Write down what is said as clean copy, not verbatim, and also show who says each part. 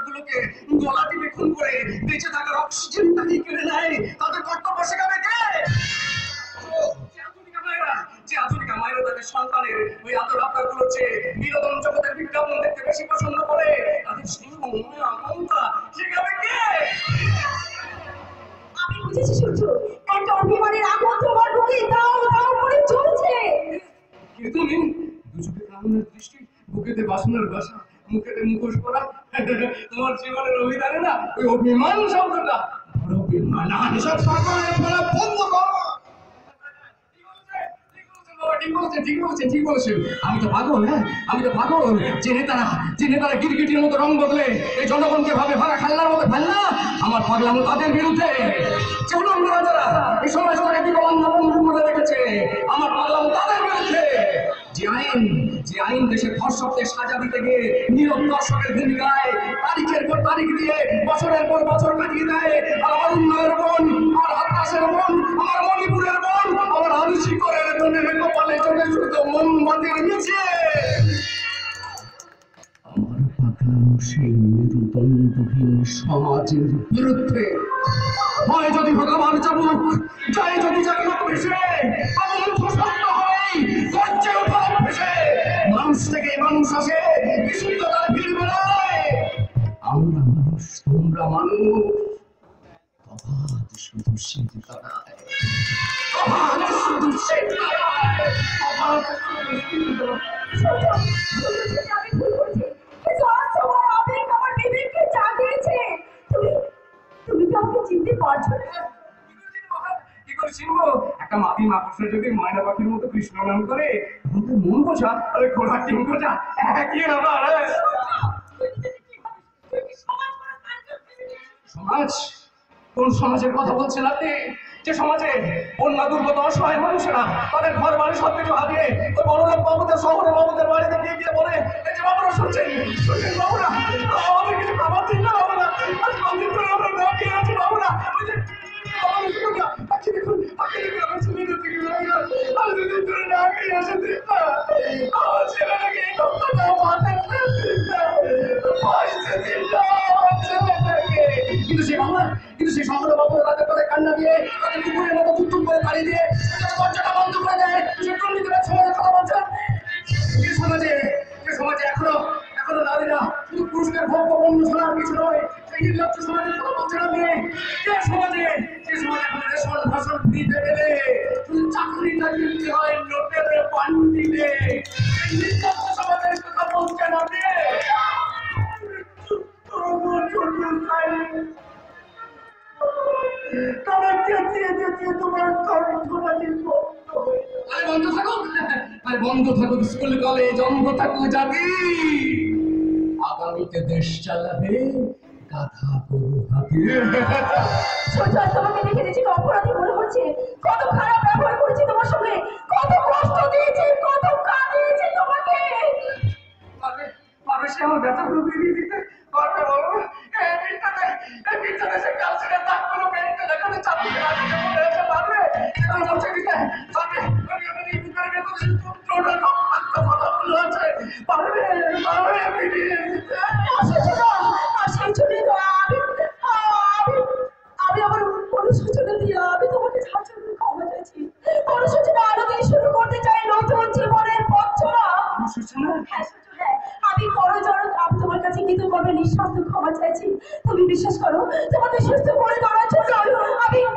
Speaker 1: গুলোকে গলা টিপে খুন করে বেঁচে থাকার অক্সিজেন তাকে কেড়ে নেয়, তাদের কর্তব্য শেখাবে কে? যে আধুনিকা মায়েরা তাদের সন্তানের ওই আদর আবদার গুলোছে বিনোদন জগতের বিজ্ঞাপন দেখতে বেশি পছন্দ করে, তাদের স্নেহ মমতা শেখাবে কে?
Speaker 2: আমি বুঝেছি সূর্য, একটা অভিমানের আগুন তোমার বুকে দাও দাও করে চলছে।
Speaker 1: কে তুমি? দুচোখে কামনার দৃষ্টি, বুকেতে বাসনার বাসা, মুখেতে মুখোশ পরা, তোমার জীবনের অভিধানে না ওই অভিমান শব্দটা বড় অভিমান। এসব সরকারের ফলে বন্ধ করো। ঠিক বলছেন। আমি তো পাগল, হ্যাঁ আমি তো পাগল। যে নেতারা গিরগিটির মতো রং বদলে এই জনগণকে ভাবে ভাড়া খেলনার মতো ফেলনা, আমার পাগলামো তাদের বিরুদ্ধে। যে উলঙ্গরা যারা এই সমাজটাকে বিকলাঙ্গ বন্ধু করে রেখেছে, আমার পাগলামো তাদের বিরুদ্ধে। যে আইন দেশের ধর্ষকদের সাজা দিতে গিয়ে নীরব দর্শকের ভূমিকায় তারিখের পর তারিখ দিয়ে বছরের পর বছর কাটিয়ে দেয়, আর আমার উন্নয়নের বোন, আমার হতাশের বোন, আমার মণিপুরের বোন, আমার আরুষি করে বোনের কপালে চলে শুধু মোমবাতির নিচে। আমার পাগলামো সেই মেরুদণ্ডহীন সমাজের বিরুদ্ধে। হয় যদি ভগবান চাবুক, যায় যদি জাগিয়ে ভেসে, আমার প্রসন্ন হয় গর্জে ওঠা ভেসে। মানুষ থেকে মানুষ আসে, বিশুদ্ধতার ভিড় বেড়ায়। আমরা মানুষ, তোমরা মানুষ, তফাৎ শুধু সিদ্ধারায়, তফাৎ শুধু সিদ্ধারায়, তফাৎ শুধু সিদ্ধারায়।
Speaker 2: সূর্য, সূর্য থেকে আমি ভুল করছি, কিন্তু আজ তোমার আবেগ আমার বিবেককে জাগিয়েছে। তুমি কি আমাকে চিনতে পারছো না?
Speaker 1: কি করে চিনবো? একটা মাটি মাকড়সা যদি ময়না পাখির মতো কৃষ্ণ নাম করে, তখন তো মন বোঝা আর ঘোড়ার টিম বোঝা একই আবার। সমাজ? কোন সমাজের কথা বলছেন আপনি? যে সমাজে বন্যা দুর্গত অসহায় মানুষেরা তাদের ঘর বাড়ি সবকিছু হারিয়ে তো বড়লোক বাবুদের শহরে বাবুদের বাড়িতে গিয়ে বলে, এই যে বাবুরা শুনছেন বাবুরা, আমাদের কিছু খাবার দিন না বাবুরা, আজ কদিন ধরে আমরা না খেয়ে আছি বাবুরা। ওই যে কিন্তু সেই শহরে বাবুরা তাদের করে কান্না দিয়ে তাদের কুকুরের মতো টুকটুক করে তাড়িয়ে দিয়ে দরজাটা বন্ধ করে দেয়। সে দুর্নীতিবাজ সমাজের কথা বলছেন। যে সমাজে এখনো নারীরা শুধু পুরুষদের ভোগ্য পণ্য ছাড়া আর কিছু নয়, সেই নির্লজ্জ সমাজের কথা বলছেন আপনি। যে সমাজে এখন রেশন ভাষণ দিতে গেলে শুধু চাকরিটা কিনতে হয় নোটের পান্ডিতে, এই নির্লজ্জ সমাজের কথা বলছেন আপনি। তারা চেঁচিয়ে চেঁচিয়ে তোমার কণ্ঠটাকে বন্ধ থাকুক স্কুল কলেজ, বন্ধ থাকুক জাতি। আগামীতে দেশ চালাবে গাধা গরু হাতি।
Speaker 2: তোমাকে দেখে নিজেকে অপরাধী মনে হচ্ছে। কত খারাপ ব্যবহার করেছি তোমার সঙ্গে, কত কষ্ট দিয়েছি, কত কাঁদিয়েছি তোমাকে।
Speaker 1: পারবে সে আমার ব্যথাগুলো বেরিয়ে দিতে পারবে? বলো সে কালচিরা দাগ গুলো বেরিয়ে দেখাতে চাপিয়ে রাখতে পারবে? বলছে দিতে পারবে?
Speaker 2: আমি আমার অনুশোচনা দিয়ে আমি তোমাকে ক্ষমা চাইছি। অনুশোচনা আরো দিয়ে শুরু করতে চাই নতুন জীবনের পথ চলা। হ্যাঁ, আমি আমি তোমার কাছে কৃতজ্ঞভাবে নিঃস্বার্থ ক্ষমা চাইছি। তুমি বিশ্বাস করো, তোমাকে সুস্থ করে